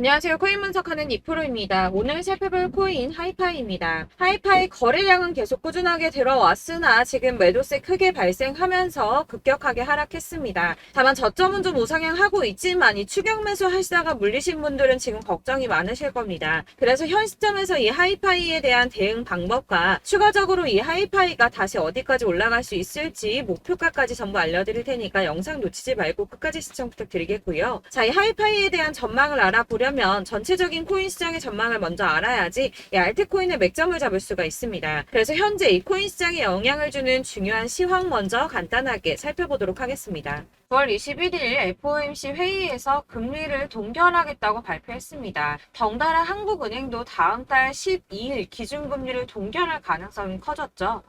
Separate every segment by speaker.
Speaker 1: 안녕하세요. 코인 분석하는 이프로입니다. 오늘 살펴볼 코인 하이파이입니다. 하이파이 거래량은 계속 꾸준하게 들어왔으나 지금 매도세 크게 발생하면서 급격하게 하락했습니다. 다만 저점은 좀 우상향하고 있지만 이 추격 매수 하시다가 물리신 분들은 지금 걱정이 많으실 겁니다. 그래서 현 시점에서 이 하이파이에 대한 대응 방법과 추가적으로 이 하이파이가 다시 어디까지 올라갈 수 있을지 목표가까지 전부 알려드릴 테니까 영상 놓치지 말고 끝까지 시청 부탁드리겠고요. 자, 이 하이파이에 대한 전망을 알아보려면 전체적인 코인 시장의 전망을 먼저 알아야지 이 알트코인의 맥점을 잡을 수가 있습니다. 그래서 현재 이 코인 시장에 영향을 주는 중요한 시황 먼저 간단하게 살펴보도록 하겠습니다. 9월 21일 FOMC 회의에서 금리를 동결하겠다고 발표했습니다. 덩달아 한국은행도 다음 달 12일 기준금리를 동결할 가능성이 커졌죠.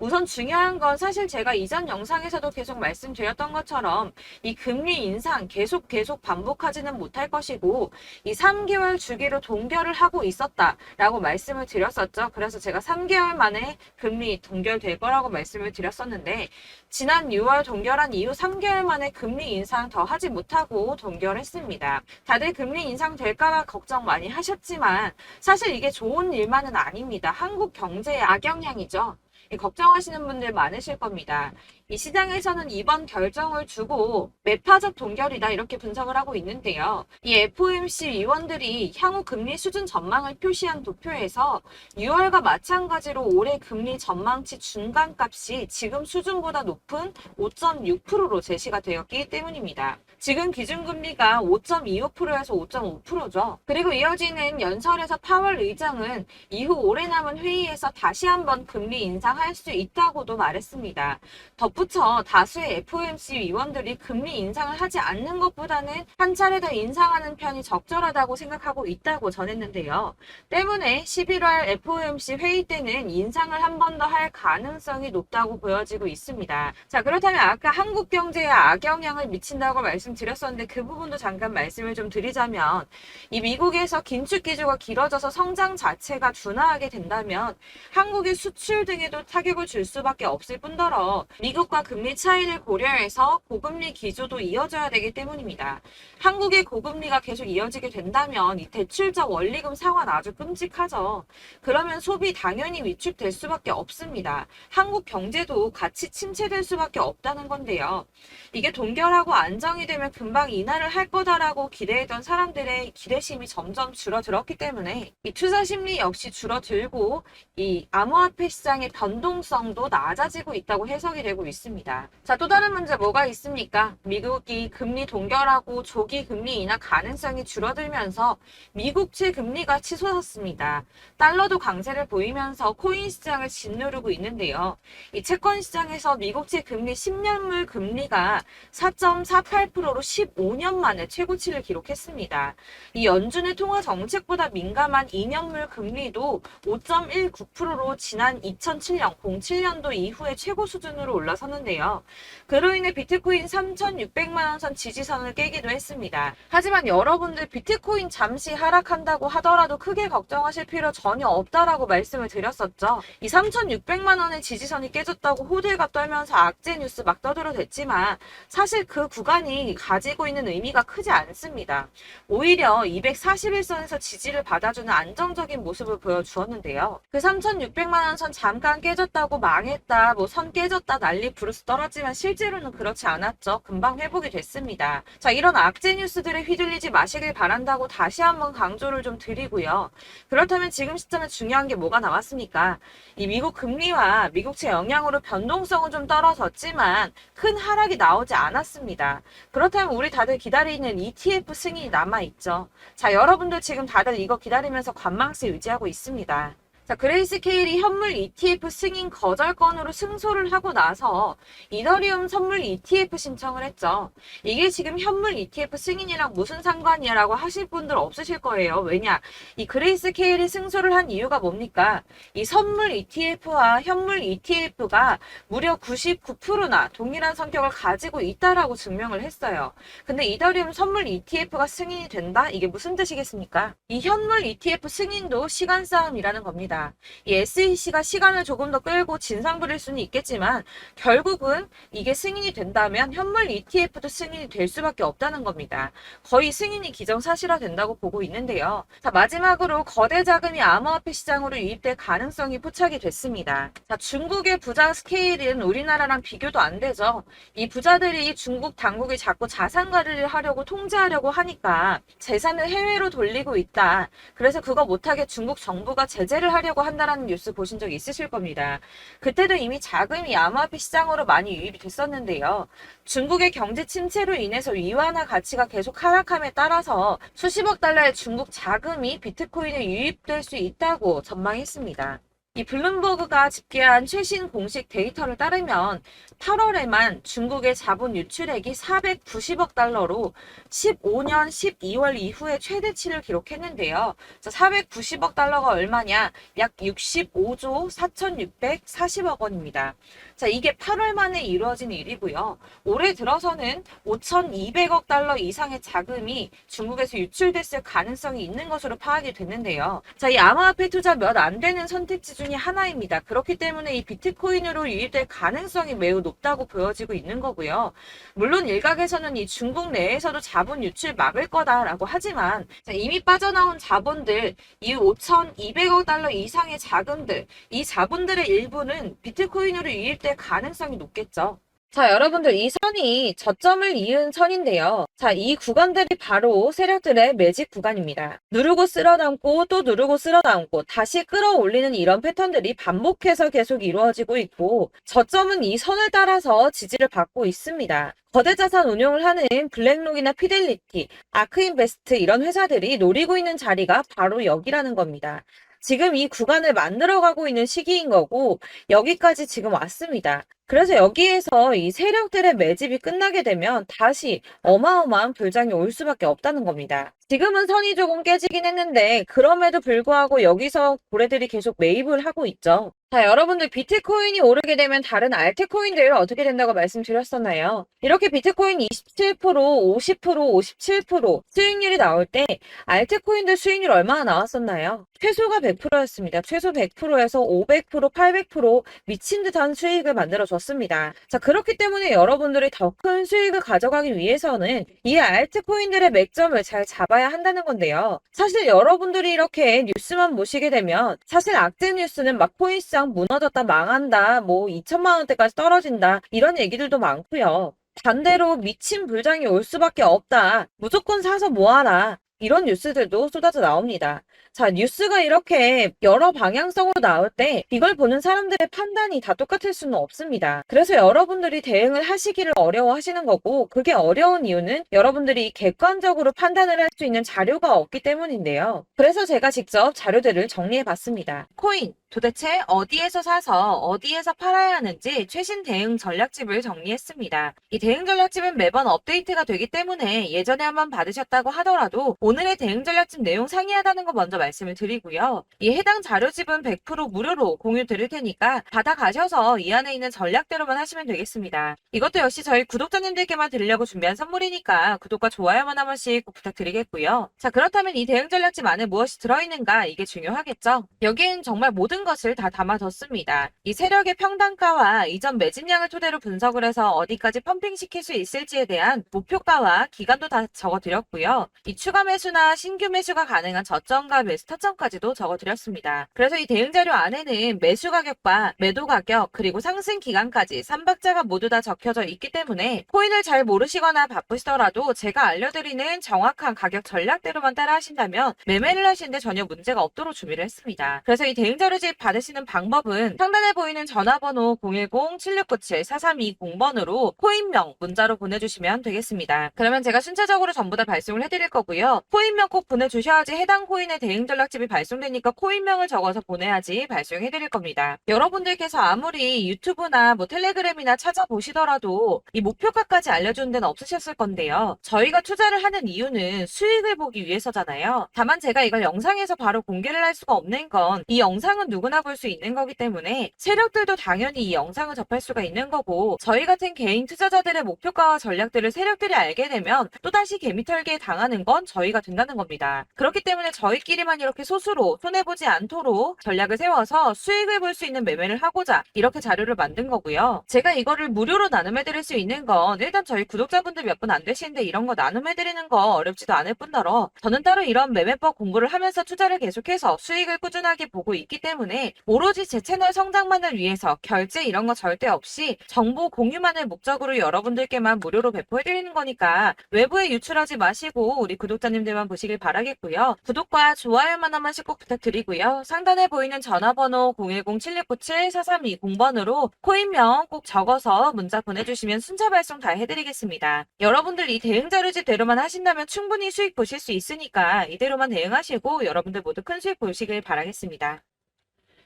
Speaker 1: 우선 중요한 건 사실 제가 이전 영상에서도 계속 말씀드렸던 것처럼 이 금리 인상 계속 반복하지는 못할 것이고 이 3개월 주기로 동결을 하고 있었다라고 말씀을 드렸었죠. 그래서 제가 3개월 만에 금리 동결될 거라고 말씀을 드렸었는데 지난 6월 동결한 이후 3개월 만에 금리 인상 더 하지 못하고 동결했습니다. 다들 금리 인상 될까봐 걱정 많이 하셨지만 사실 이게 좋은 일만은 아닙니다. 한국 경제의 악영향이죠. 걱정하시는 분들 많으실 겁니다. 이 시장에서는 이번 결정을 두고 매파적 동결이다 이렇게 분석을 하고 있는데요. 이 FOMC 위원들이 향후 금리 수준 전망을 표시한 도표에서 6월과 마찬가지로 올해 금리 전망치 중간값이 지금 수준보다 높은 5.6%로 제시가 되었기 때문입니다. 지금 기준금리가 5.25%에서 5.5%죠. 그리고 이어지는 연설에서 파월 의장은 이후 오래 남은 회의에서 다시 한번 금리 인상할 수 있다고도 말했습니다. 덧붙여 다수의 FOMC 위원들이 금리 인상을 하지 않는 것보다는 한 차례 더 인상하는 편이 적절하다고 생각하고 있다고 전했는데요. 때문에 11월 FOMC 회의 때는 인상을 한 번 더 할 가능성이 높다고 보여지고 있습니다. 자, 그렇다면 아까 한국 경제에 악영향을 미친다고 말씀드렸었는데 그 부분도 잠깐 말씀을 좀 드리자면 이 미국에서 긴축 기조가 길어져서 성장 자체가 둔화하게 된다면 한국의 수출 등에도 타격을 줄 수밖에 없을 뿐더러 미국과 금리 차이를 고려해서 고금리 기조도 이어져야 되기 때문입니다. 한국의 고금리가 계속 이어지게 된다면 이 대출적 원리금 상환 아주 끔찍하죠. 그러면 소비 당연히 위축될 수밖에 없습니다. 한국 경제도 같이 침체될 수밖에 없다는 건데요. 이게 동결하고 안정이 되면 금방 인하를 할 거다라고 기대했던 사람들의 기대심이 점점 줄어들었기 때문에 이 투자 심리 역시 줄어들고 이 암호화폐 시장의 변동성도 낮아지고 있다고 해석이 되고 있습니다. 자, 또 다른 문제 뭐가 있습니까? 미국이 금리 동결하고 조기 금리 인하 가능성이 줄어들면서 미국채 금리가 치솟았습니다. 달러도 강세를 보이면서 코인 시장을 짓누르고 있는데요. 이 채권 시장에서 미국채 금리 10년물 금리가 4.48%로 15년 만에 최고치를 기록했습니다. 이 연준의 통화 정책보다 민감한 2년물 금리도 5.19%로 지난 2007년 07년도 이후에 최고 수준으로 올라섰는데요. 그로 인해 비트코인 3,600만 원 선 지지선을 깨기도 했습니다. 하지만 여러분들 비트코인 잠시 하락한다고 하더라도 크게 걱정하실 필요 전혀 없다라고 말씀을 드렸었죠. 이 3,600만 원의 지지선이 깨졌다고 호들갑 떨면서 악재 뉴스 막 떠들어댔지만 사실 그 구간이 가지고 있는 의미가 크지 않습니다. 오히려 241선에서 지지를 받아주는 안정적인 모습을 보여주었는데요. 그 3,600만 원 선 잠깐 깨졌다고 망했다, 뭐 선 깨졌다 난리 부르스 떨었지만 실제로는 그렇지 않았죠. 금방 회복이 됐습니다. 자, 이런 악재 뉴스들에 휘둘리지 마시길 바란다고 다시 한번 강조를 좀 드리고요. 그렇다면 지금 시점에 중요한 게 뭐가 나왔습니까? 이 미국 금리와 미국채 영향으로 변동성은 좀 떨어졌지만 큰 하락이 나오지 않았습니다. 그렇다면 우리 다들 기다리는 ETF 승인이 남아있죠. 자, 여러분들 지금 다들 이거 기다리면서 관망세 유지하고 있습니다. 자, 그레이스케일이 현물 ETF 승인 거절 건으로 승소를 하고 나서 이더리움 선물 ETF 신청을 했죠. 이게 지금 현물 ETF 승인이랑 무슨 상관이야 라고 하실 분들 없으실 거예요. 왜냐? 이 그레이스케일이 승소를 한 이유가 뭡니까? 이 선물 ETF와 현물 ETF가 무려 99%나 동일한 성격을 가지고 있다라고 증명을 했어요. 근데 이더리움 선물 ETF가 승인이 된다? 이게 무슨 뜻이겠습니까? 이 현물 ETF 승인도 시간 싸움이라는 겁니다. 있습니다. 이 SEC가 시간을 조금 더 끌고 진상 부릴 수는 있겠지만 결국은 이게 승인이 된다면 현물 ETF도 승인이 될 수밖에 없다는 겁니다. 거의 승인이 기정사실화 된다고 보고 있는데요. 자, 마지막으로 거대 자금이 암호화폐 시장으로 유입될 가능성이 포착이 됐습니다. 자, 중국의 부자 스케일은 우리나라랑 비교도 안 되죠. 이 부자들이 중국 당국이 자꾸 자산 관리를 하려고 통제하려고 하니까 재산을 해외로 돌리고 있다. 그래서 그거 못하게 중국 정부가 제재를 하려고 한다라는 뉴스 보신 적 있으실 겁니다. 그때도 이미 자금이 암호화폐 시장으로 많이 유입이 됐었는데요. 중국의 경제 침체로 인해서 위안화 가치가 계속 하락함에 따라서 수십억 달러의 중국 자금이 비트코인에 유입될 수 있다고 전망했습니다. 이 블룸버그가 집계한 최신 공식 데이터를 따르면 8월에만 중국의 자본 유출액이 490억 달러로 15년 12월 이후에 최대치를 기록했는데요. 490억 달러가 얼마냐? 약 65조 4,640억 원입니다. 자, 이게 8월 만에 이루어진 일이고요. 올해 들어서는 5,200억 달러 이상의 자금이 중국에서 유출됐을 가능성이 있는 것으로 파악이 됐는데요. 자, 이 암호화폐 투자 몇 안 되는 선택지 중에 하나입니다. 그렇기 때문에 이 비트코인으로 유입될 가능성이 매우 높다고 보여지고 있는 거고요. 물론 일각에서는 이 중국 내에서도 자본 유출 막을 거다라고 하지만 이미 빠져나온 자본들, 이 5,200억 달러 이상의 자금들, 이 자본들의 일부는 비트코인으로 유입될 가능성이 높겠죠. 자, 여러분들 이 선이 저점을 이은 선인데요. 자, 이 구간들이 바로 세력들의 매직 구간입니다. 누르고 쓸어담고 또 누르고 쓸어담고 다시 끌어올리는 이런 패턴들이 반복해서 계속 이루어지고 있고 저점은 이 선을 따라서 지지를 받고 있습니다. 거대 자산 운용을 하는 블랙록이나 피델리티, 아크인베스트 이런 회사들이 노리고 있는 자리가 바로 여기라는 겁니다. 지금 이 구간을 만들어가고 있는 시기인 거고 여기까지 지금 왔습니다. 그래서 여기에서 이 세력들의 매집이 끝나게 되면 다시 어마어마한 불장이 올 수밖에 없다는 겁니다. 지금은 선이 조금 깨지긴 했는데 그럼에도 불구하고 여기서 고래들이 계속 매입을 하고 있죠. 자, 여러분들 비트코인이 오르게 되면 다른 알트코인들 어떻게 된다고 말씀드렸었나요? 이렇게 비트코인 27%, 50%, 57% 수익률이 나올 때 알트코인들 수익률 얼마나 나왔었나요? 최소가 100%였습니다. 최소 100%에서 500%, 800% 미친 듯한 수익을 만들어줬습니다. 자, 그렇기 때문에 여러분들이 더 큰 수익을 가져가기 위해서는 이 알트코인들의 맥점을 잘 잡아야 한다는 건데요. 사실 여러분들이 이렇게 뉴스만 보시게 되면 사실 악재 뉴스는 막 코인 시장 무너졌다, 망한다, 뭐 2천만 원대까지 떨어진다 이런 얘기들도 많고요. 반대로 미친 불장이 올 수밖에 없다. 무조건 사서 모아라. 이런 뉴스들도 쏟아져 나옵니다. 자, 뉴스가 이렇게 여러 방향성으로 나올 때 이걸 보는 사람들의 판단이 다 똑같을 수는 없습니다. 그래서 여러분들이 대응을 하시기를 어려워하시는 거고 그게 어려운 이유는 여러분들이 객관적으로 판단을 할 수 있는 자료가 없기 때문인데요. 그래서 제가 직접 자료들을 정리해 봤습니다. 코인 도대체 어디에서 사서 어디에서 팔아야 하는지 최신 대응 전략집을 정리했습니다. 이 대응 전략집은 매번 업데이트가 되기 때문에 예전에 한번 받으셨다고 하더라도 오늘의 대응 전략집 내용 상이하다는 거 먼저 말씀을 드리고요. 이 해당 자료집은 100% 무료로 공유 드릴 테니까 받아가셔서 이 안에 있는 전략대로만 하시면 되겠습니다. 이것도 역시 저희 구독자님들께만 드리려고 준비한 선물이니까 구독과 좋아요만 한 번씩 꼭 부탁드리겠고요. 자, 그렇다면 이 대응 전략집 안에 무엇이 들어있는가 이게 중요하겠죠. 여기엔 정말 모든 것을 다 담아뒀습니다. 이 세력의 평단가와 이전 매집량을 토대로 분석을 해서 어디까지 펌핑시킬 수 있을지에 대한 목표가와 기간도 다 적어드렸고요. 이 추가 매수나 신규 매수가 가능한 저점과 매수 타점까지도 적어드렸습니다. 그래서 이 대응 자료 안에는 매수 가격과 매도 가격 그리고 상승 기간까지 3박자가 모두 다 적혀져 있기 때문에 코인을 잘 모르시거나 바쁘시더라도 제가 알려드리는 정확한 가격 전략대로만 따라 하신다면 매매를 하시는데 전혀 문제가 없도록 준비를 했습니다. 그래서 이 대응 자료집 받으시는 방법은 상단에 보이는 전화번호 010-7697-4320번으로 코인명 문자로 보내주시면 되겠습니다. 그러면 제가 순차적으로 전부 다 발송을 해드릴 거고요. 코인명 꼭 보내주셔야지 해당 코인의 대응 전략집이 발송되니까 코인명을 적어서 보내야지 발송해드릴 겁니다. 여러분들께서 아무리 유튜브나 뭐 텔레그램이나 찾아보시더라도 이 목표가까지 알려주는 데는 없으셨을 건데요. 저희가 투자를 하는 이유는 수익을 보기 위해서잖아요. 다만 제가 이걸 영상에서 바로 공개를 할 수가 없는 건 이 영상은 누구나 볼 수 있는 거기 때문에 세력들도 당연히 이 영상을 접할 수가 있는 거고, 저희 같은 개인 투자자들의 목표가와 전략들을 세력들이 알게 되면 또다시 개미털기에 당하는 건 저희가 된다는 겁니다. 그렇기 때문에 저희끼리만 이렇게 소수로 손해보지 않도록 전략을 세워서 수익을 볼 수 있는 매매를 하고자 이렇게 자료를 만든 거고요. 제가 이거를 무료로 나눔해드릴 수 있는 건 일단 저희 구독자분들 몇 분 안 되시는데 이런 거 나눔해드리는 거 어렵지도 않을 뿐더러 저는 따로 이런 매매법 공부를 하면서 투자를 계속해서 수익을 꾸준하게 보고 있기 때문에 오로지 제 채널 성장만을 위해서 결제 이런 거 절대 없이 정보 공유만을 목적으로 여러분들께만 무료로 배포해드리는 거니까 외부에 유출하지 마시고 우리 구독자님들만 보시길 바라겠고요. 구독과 좋아요만 한 번씩 꼭 부탁드리고요. 상단에 보이는 전화번호 010-7697-4320번으로 코인명 꼭 적어서 문자 보내주시면 순차 발송 다 해드리겠습니다. 여러분들 이 대응 자료집대로만 하신다면 충분히 수익 보실 수 있으니까 이대로만 대응하시고 여러분들 모두 큰 수익 보시길 바라겠습니다.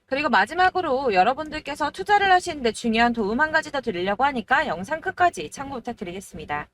Speaker 1: 그리고 마지막으로 여러분들께서 투자를 하시는데 중요한 도움 한 가지 더 드리려고 하니까 영상 끝까지 참고 부탁드리겠습니다.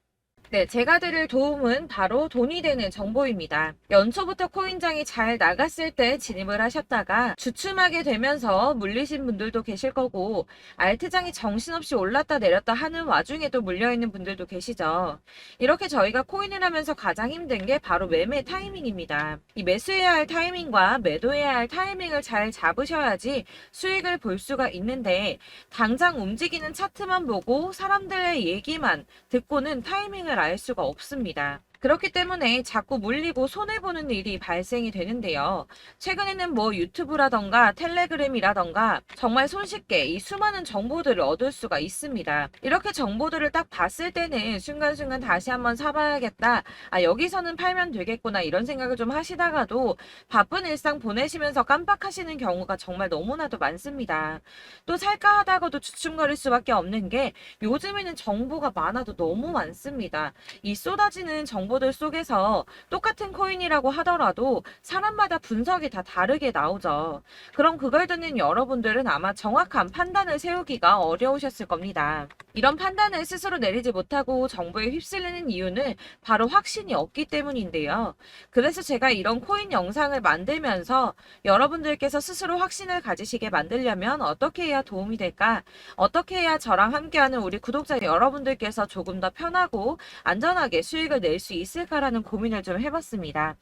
Speaker 1: 네, 제가 드릴 도움은 바로 돈이 되는 정보입니다. 연초부터 코인장이 잘 나갔을 때 진입을 하셨다가 주춤하게 되면서 물리신 분들도 계실 거고, 알트장이 정신없이 올랐다 내렸다 하는 와중에도 물려있는 분들도 계시죠. 이렇게 저희가 코인을 하면서 가장 힘든 게 바로 매매 타이밍입니다. 이 매수해야 할 타이밍과 매도해야 할 타이밍을 잘 잡으셔야지 수익을 볼 수가 있는데, 당장 움직이는 차트만 보고 사람들의 얘기만 듣고는 타이밍을 알 수가 없습니다. 그렇기 때문에 자꾸 물리고 손해보는 일이 발생이 되는데요. 최근에는 뭐 유튜브라던가 텔레그램이라던가 정말 손쉽게 이 수많은 정보들을 얻을 수가 있습니다. 이렇게 정보들을 딱 봤을 때는 순간순간 다시 한번 사봐야겠다, 아 여기서는 팔면 되겠구나 이런 생각을 좀 하시다가도 바쁜 일상 보내시면서 깜빡하시는 경우가 정말 너무나도 많습니다. 또 살까 하다가도 주춤거릴 수밖에 없는 게 요즘에는 정보가 많아도 너무 많습니다. 이 쏟아지는 정보들 속에서 똑같은 코인이라고 하더라도 사람마다 분석이 다 다르게 나오죠. 그럼 그걸 듣는 여러분들은 아마 정확한 판단을 세우기가 어려우셨을 겁니다. 이런 판단을 스스로 내리지 못하고 정보에 휩쓸리는 이유는 바로 확신이 없기 때문인데요. 그래서 제가 이런 코인 영상을 만들면서 여러분들께서 스스로 확신을 가지시게 만들려면 어떻게 해야 도움이 될까? 어떻게 해야 저랑 함께하는 우리 구독자 여러분들께서 조금 더 편하고 안전하게 수익을 낼 수 있을까라는 고민을 좀 해봤습니다.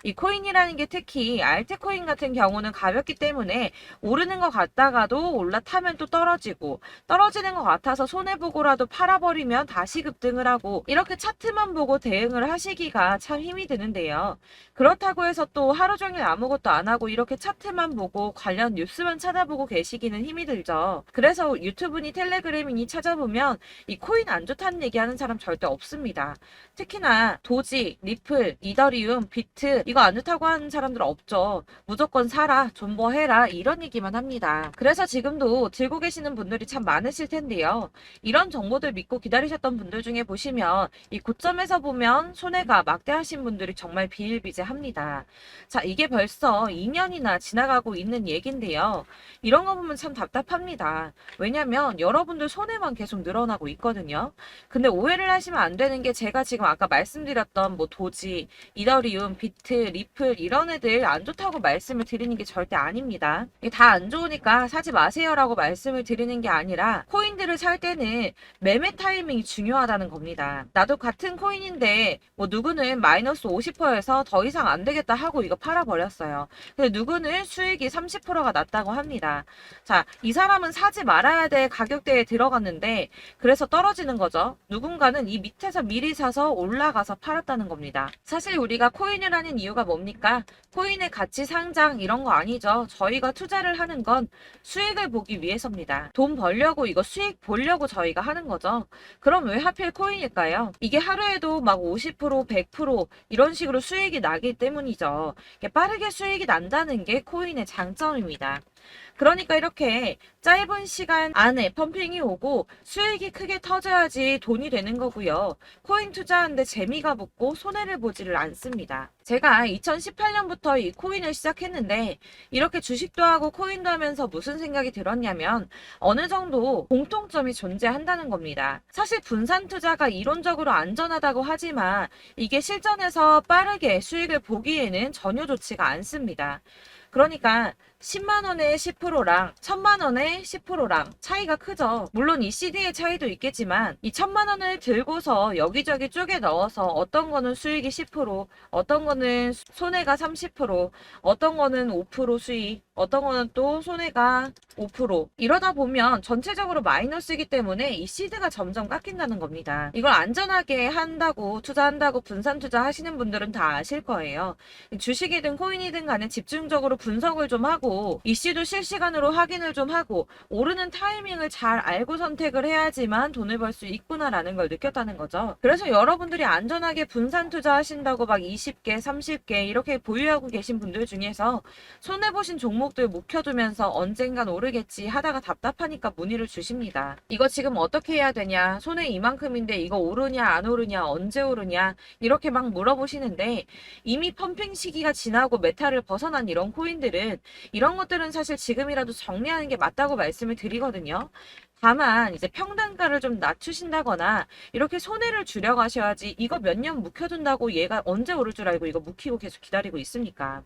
Speaker 1: 이 코인이라는 게 특히 알트코인 같은 경우는 가볍기 때문에 오르는 것 같다가도 올라타면 또 떨어지고, 떨어지는 것 같아서 손해보고라도 팔아버리면 다시 급등을 하고, 이렇게 차트만 보고 대응을 하시기가 참 힘이 드는데요. 그렇다고 해서 또 하루 종일 아무것도 안 하고 이렇게 차트만 보고 관련 뉴스만 찾아보고 계시기는 힘이 들죠. 그래서 유튜브니 텔레그램이니 찾아보면 이 코인 안 좋다는 얘기하는 사람 절대 없습니다. 특히나 도지, 리플, 이더리움, 비트 이거 안 좋다고 하는 사람들 없죠. 무조건 사라, 존버해라 이런 얘기만 합니다. 그래서 지금도 들고 계시는 분들이 참 많으실 텐데요. 이런 정보들 믿고 기다리셨던 분들 중에 보시면 이 고점에서 보면 손해가 막대하신 분들이 정말 비일비재합니다. 자, 이게 벌써 2년이나 지나가고 있는 얘긴데요. 이런 거 보면 참 답답합니다. 왜냐면 여러분들 손해만 계속 늘어나고 있거든요. 근데 오해를 하시면 안 되는 게, 제가 지금 아까 말씀드렸던 뭐 도지, 이더리움, 비트, 리플 이런 애들 안 좋다고 말씀을 드리는 게 절대 아닙니다. 이게 다 안 좋으니까 사지 마세요라고 말씀을 드리는 게 아니라, 코인들을 살 때는 매매 타이밍이 중요하다는 겁니다. 나도 같은 코인인데 뭐 누구는 마이너스 50%에서 더 이상 안 되겠다 하고 이거 팔아버렸어요. 근데 누구는 수익이 30%가 났다고 합니다. 자, 이 사람은 사지 말아야 될 가격대에 들어갔는데 그래서 떨어지는 거죠. 누군가는 이 밑에서 미리 사서 올라가서 팔았다는 겁니다. 사실 우리가 코인을 하는 이유가 뭡니까? 코인의 가치 상장 이런 거 아니죠. 저희가 투자를 하는 건 수익을 보기 위해서입니다. 돈 벌려고, 이거 수익 보려고 저희가 하는 거죠. 그럼 왜 하필 코인일까요? 이게 하루에도 막 50%, 100% 이런 식으로 수익이 나기 때문이죠. 빠르게 수익이 난다는 게 코인의 장점입니다. 그러니까 이렇게 짧은 시간 안에 펌핑이 오고 수익이 크게 터져야지 돈이 되는 거고요. 코인 투자하는데 재미가 붙고 손해를 보지를 않습니다. 제가 2018년부터 이 코인을 시작했는데 이렇게 주식도 하고 코인도 하면서 무슨 생각이 들었냐면, 어느 정도 공통점이 존재한다는 겁니다. 사실 분산 투자가 이론적으로 안전하다고 하지만 이게 실전에서 빠르게 수익을 보기에는 전혀 좋지가 않습니다. 그러니까 10만원에 10%랑 1000만원에 10%랑 차이가 크죠. 물론 이 CD의 차이도 있겠지만 이 1000만원을 들고서 여기저기 쪼개 넣어서 어떤 거는 수익이 10%, 어떤 거는 손해가 30%, 어떤 거는 5% 수익, 어떤 거는 또 손해가 5%. 이러다 보면 전체적으로 마이너스이기 때문에 이 시드가 점점 깎인다는 겁니다. 이걸 안전하게 한다고 투자한다고 분산 투자하시는 분들은 다 아실 거예요. 주식이든 코인이든 간에 집중적으로 분석을 좀 하고 이슈도 실시간으로 확인을 좀 하고 오르는 타이밍을 잘 알고 선택을 해야지만 돈을 벌 수 있구나라는 걸 느꼈다는 거죠. 그래서 여러분들이 안전하게 분산 투자하신다고 막 20개, 30개 이렇게 보유하고 계신 분들 중에서 손해보신 종목들 묵혀두면서 언젠간 오르겠지 하다가 답답하니까 문의를 주십니다. 이거 지금 어떻게 해야 되냐? 손해 이만큼인데 이거 오르냐 안 오르냐 언제 오르냐 이렇게 막 물어보시는데 이미 펌핑 시기가 지나고 메타를 벗어난 이런 코인들은 이런 것들은 사실 지금이라도 정리하는 게 맞다고 말씀을 드리거든요. 다만 이제 평단가를 좀 낮추신다거나 이렇게 손해를 줄여가셔야지 이거 몇 년 묵혀둔다고 얘가 언제 오를 줄 알고 이거 묵히고 계속 기다리고 있습니까?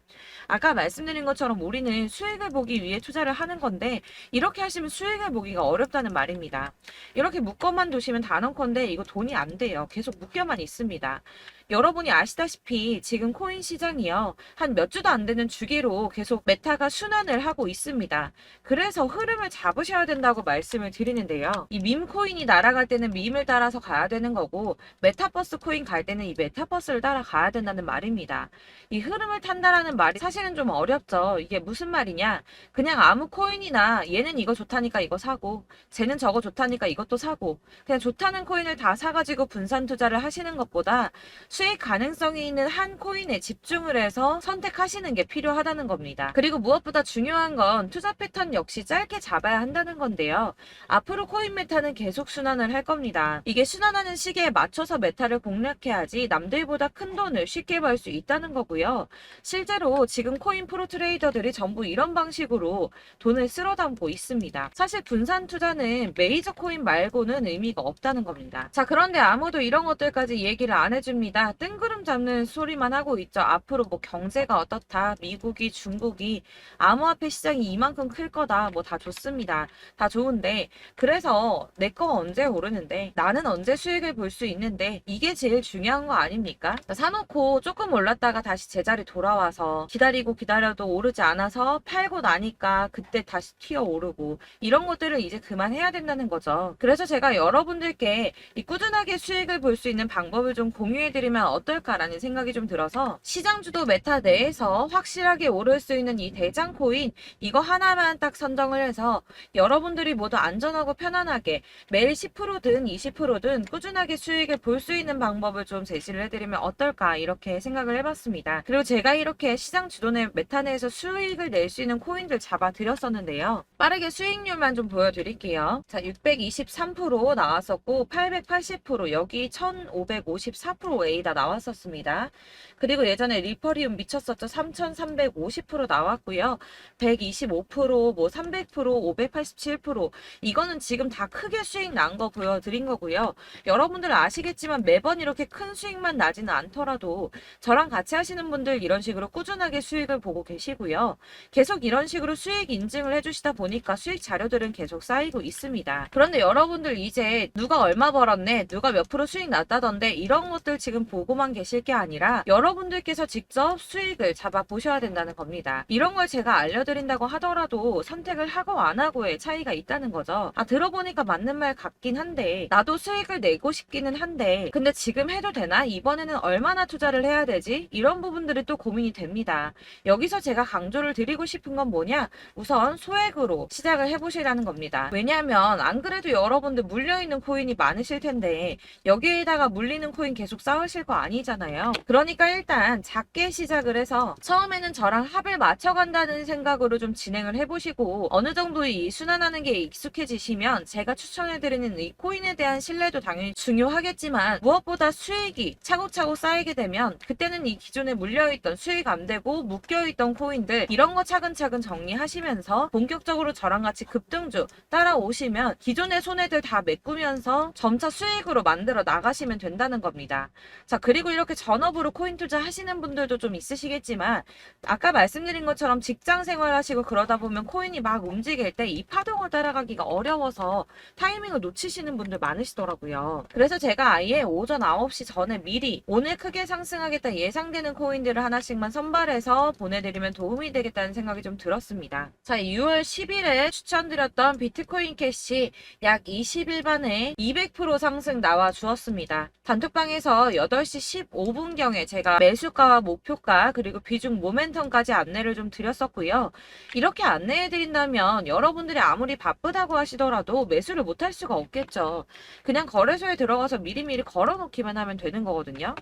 Speaker 1: 아까 말씀드린 것처럼 우리는 수익을 보기 위해 투자를 하는 건데 이렇게 하시면 수익을 보기가 어렵다는 말입니다. 이렇게 묶어만 두시면 단언컨대 이거 돈이 안 돼요. 계속 묶여만 있습니다. 여러분이 아시다시피 지금 코인 시장이요. 한 몇 주도 안 되는 주기로 계속 메타가 순환을 하고 있습니다. 그래서 흐름을 잡으셔야 된다고 말씀을 드리는데요. 이 밈 코인이 날아갈 때는 밈을 따라서 가야 되는 거고 메타버스 코인 갈 때는 이 메타버스를 따라가야 된다는 말입니다. 이 흐름을 탄다라는 말이 사실은 좀 어렵죠. 이게 무슨 말이냐? 그냥 아무 코인이나 얘는 이거 좋다니까 이거 사고 쟤는 저거 좋다니까 이것도 사고 그냥 좋다는 코인을 다 사가지고 분산 투자를 하시는 것보다 수익 가능성이 있는 한 코인에 집중을 해서 선택하시는 게 필요하다는 겁니다. 그리고 무엇보다 중요한 건 투자 패턴 역시 짧게 잡아야 한다는 건데요. 앞으로 코인 메타는 계속 순환을 할 겁니다. 이게 순환하는 시기에 맞춰서 메타를 공략해야지 남들보다 큰 돈을 쉽게 벌 수 있다는 거고요. 실제로 지금 코인 프로 트레이더들이 전부 이런 방식으로 돈을 쓸어 담고 있습니다. 사실 분산 투자는 메이저 코인 말고는 의미가 없다는 겁니다. 자, 그런데 아무도 이런 것들까지 얘기를 안 해줍니다. 뜬구름 잡는 소리만 하고 있죠. 앞으로 뭐 경제가 어떻다, 미국이, 중국이, 암호화폐 시장이 이만큼 클 거다, 뭐 다 좋습니다. 다 좋은데, 그래서 내 거 언제 오르는데, 나는 언제 수익을 볼 수 있는데, 이게 제일 중요한 거 아닙니까? 사놓고 조금 올랐다가 다시 제자리 돌아와서 기다리고 기다려도 오르지 않아서 팔고 나니까 그때 다시 튀어 오르고, 이런 것들을 이제 그만해야 된다는 거죠. 그래서 제가 여러분들께 이 꾸준하게 수익을 볼 수 있는 방법을 좀 공유해드리면 어떨까라는 생각이 좀 들어서 시장주도 메타 내에서 확실하게 오를 수 있는 이 대장 코인 이거 하나만 딱 선정을 해서 여러분들이 모두 안전하고 편안하게 매일 10%든 20%든 꾸준하게 수익을 볼 수 있는 방법을 좀 제시를 해드리면 어떨까 이렇게 생각을 해봤습니다. 그리고 제가 이렇게 시장 주도내 메타 내에서 수익을 낼 수 있는 코인들 잡아드렸었는데요. 빠르게 수익률만 좀 보여드릴게요. 자, 623% 나왔었고 880% 여기 1554% 다 나왔었습니다. 그리고 예전에 리퍼리움 미쳤었죠. 3350% 나왔고요. 125%, 뭐 300%, 587% 이거는 지금 다 크게 수익 난 거 보여드린 거고요. 여러분들 아시겠지만 매번 이렇게 큰 수익만 나지는 않더라도 저랑 같이 하시는 분들 이런 식으로 꾸준하게 수익을 보고 계시고요. 계속 이런 식으로 수익 인증을 해주시다 보니까 수익 자료들은 계속 쌓이고 있습니다. 그런데 여러분들 이제 누가 얼마 벌었네, 누가 몇 프로 수익 났다던데 이런 것들 지금 보고만 계실 게 아니라 여러분들께서 직접 수익을 잡아 보셔야 된다는 겁니다. 이런 걸 제가 알려드린다고 하더라도 선택을 하고 안 하고의 차이가 있다는 거죠. 아, 들어보니까 맞는 말 같긴 한데 나도 수익을 내고 싶기는 한데 근데 지금 해도 되나? 이번에는 얼마나 투자를 해야 되지? 이런 부분들이 또 고민이 됩니다. 여기서 제가 강조를 드리고 싶은 건 뭐냐? 우선 소액으로 시작을 해보시라는 겁니다. 왜냐하면 안 그래도 여러분들 물려있는 코인이 많으실 텐데 여기에다가 물리는 코인 계속 쌓으실 거 아니잖아요. 그러니까 일단 작게 시작을 해서 처음에는 저랑 합을 맞춰간다는 생각으로 좀 진행을 해보시고 어느 정도 이 순환하는 게 익숙해지시면 제가 추천해드리는 이 코인에 대한 신뢰도 당연히 중요하겠지만 무엇보다 수익이 차곡차곡 쌓이게 되면 그때는 이 기존에 물려있던 수익 안 되고 묶여있던 코인들 이런 거 차근차근 정리하시면서 본격적으로 저랑 같이 급등주 따라오시면 기존의 손해들 다 메꾸면서 점차 수익으로 만들어 나가시면 된다는 겁니다. 자, 그리고 이렇게 전업으로 코인 투자 하시는 분들도 좀 있으시겠지만, 아까 말씀드린 것처럼 직장 생활하시고 그러다 보면 코인이 막 움직일 때 이 파동을 따라가기가 어려워서 타이밍을 놓치시는 분들 많으시더라고요. 그래서 제가 아예 오전 9시 전에 미리 오늘 크게 상승하겠다 예상되는 코인들을 하나씩만 선발해서 보내드리면 도움이 되겠다는 생각이 좀 들었습니다. 자, 6월 10일에 추천드렸던 비트코인 캐시 약 20일 만에 200% 상승 나와 주었습니다. 단톡방에서 8시 15분경에 제가 매수가와 목표가 그리고 비중 모멘텀까지 안내를 좀 드렸었고요. 이렇게 안내해 드린다면 여러분들이 아무리 바쁘다고 하시더라도 매수를 못할 수가 없겠죠. 그냥 거래소에 들어가서 미리미리 걸어놓기만 하면 되는 거거든요.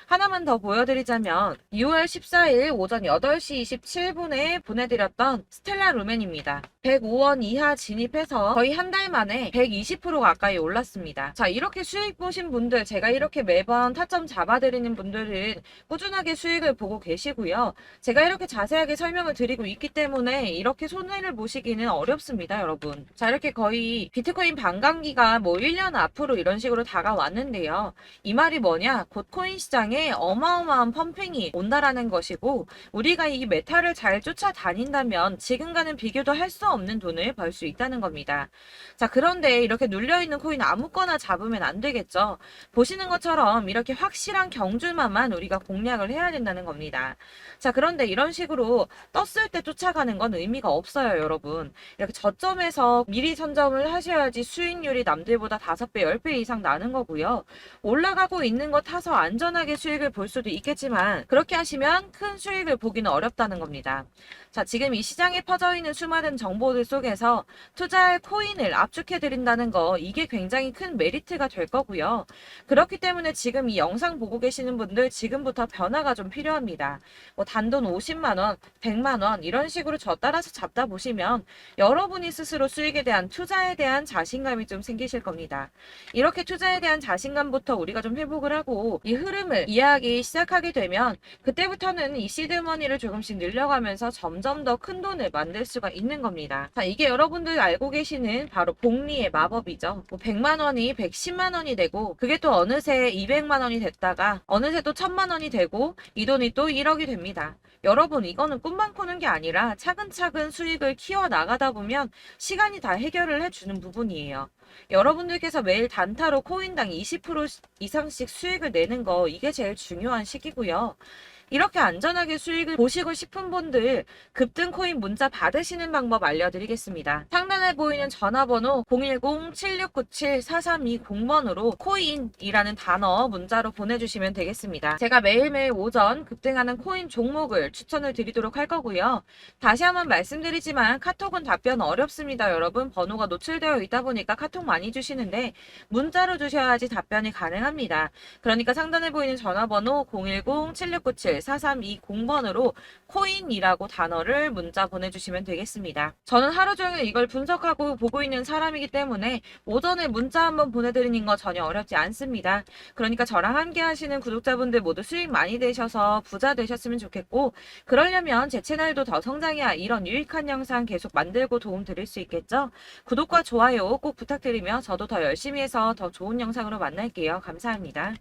Speaker 1: 하나만 더 보여드리자면 6월 14일 오전 8시 27분에 보내드렸던 스텔라 루멘입니다. 105원 이하 진입해서 거의 한 달 만에 120% 가까이 올랐습니다. 자, 이렇게 수익 보신 분들, 제가 이렇게 매번 타점 잡아드리는 분들은 꾸준하게 수익을 보고 계시고요. 제가 이렇게 자세하게 설명을 드리고 있기 때문에 이렇게 손해를 보시기는 어렵습니다, 여러분. 자, 이렇게 거의 비트코인 반감기가 뭐 1년 앞으로 이런 식으로 다가왔는데요. 이 말이 뭐냐? 곧 코인 시장에 어마어마한 펌핑이 온다라는 것이고, 우리가 이 메타를 잘 쫓아다닌다면 지금과는 비교도 할 수 없는 돈을 벌 수 있다는 겁니다. 자, 그런데 이렇게 눌려있는 코인 아무거나 잡으면 안 되겠죠. 보시는 것처럼 이렇게 확실한 경주만만 우리가 공략을 해야 된다는 겁니다. 자, 그런데 이런 식으로 떴을 때 쫓아가는 건 의미가 없어요, 여러분. 이렇게 저점에서 미리 선점을 하셔야지 수익률이 남들보다 5배, 10배 이상 나는 거고요. 올라가고 있는 거 타서 안전하게 수익을 볼 수도 있겠지만 그렇게 하시면 큰 수익을 보기는 어렵다는 겁니다. 자, 지금 이 시장에 퍼져 있는 수많은 정보들 속에서 투자할 코인을 압축해 드린다는 거, 이게 굉장히 큰 메리트가 될 거고요. 그렇기 때문에 지금 이 영상 보고 계시는 분들 지금부터 변화가 좀 필요합니다. 뭐 단돈 50만 원, 100만 원 이런 식으로 저 따라서 잡다 보시면 여러분이 스스로 수익에 대한 투자에 대한 자신감이 좀 생기실 겁니다. 이렇게 투자에 대한 자신감부터 우리가 좀 회복을 하고 이 흐름을 이해하기 시작하게 되면 그때부터는 이 시드머니를 조금씩 늘려가면서 점점 더 큰 돈을 만들 수가 있는 겁니다. 자, 이게 여러분들 알고 계시는 바로 복리의 마법이죠. 뭐 100만 원이 110만 원이 되고 그게 또 어느새 200만 원이 됐다가 어느새 또 1000만 원이 되고 이 돈이 또 1억이 됩니다. 여러분, 이거는 꿈만 꾸는 게 아니라 차근차근 수익을 키워 나가다 보면 시간이 다 해결을 해주는 부분이에요. 여러분들께서 매일 단타로 코인당 20% 이상씩 수익을 내는 거, 이게 제일 중요한 시기고요. 이렇게 안전하게 수익을 보시고 싶은 분들 급등 코인 문자 받으시는 방법 알려드리겠습니다. 상단에 보이는 전화번호 010-7697-4320번으로 코인이라는 단어 문자로 보내주시면 되겠습니다. 제가 매일매일 오전 급등하는 코인 종목을 추천을 드리도록 할 거고요. 다시 한번 말씀드리지만 카톡은 답변 어렵습니다. 여러분, 번호가 노출되어 있다 보니까 카톡 많이 주시는데 문자로 주셔야지 답변이 가능합니다. 그러니까 상단에 보이는 전화번호 010-7697-4320번으로 코인이라고 단어를 문자 보내주시면 되겠습니다. 저는 하루 종일 이걸 분석하고 보고 있는 사람이기 때문에 오전에 문자 한번 보내드리는 거 전혀 어렵지 않습니다. 그러니까 저랑 함께 하시는 구독자분들 모두 수익 많이 되셔서 부자 되셨으면 좋겠고, 그러려면 제 채널도 더 성장해야 이런 유익한 영상 계속 만들고 도움 드릴 수 있겠죠? 구독과 좋아요 꼭 부탁드리며 저도 더 열심히 해서 더 좋은 영상으로 만날게요. 감사합니다.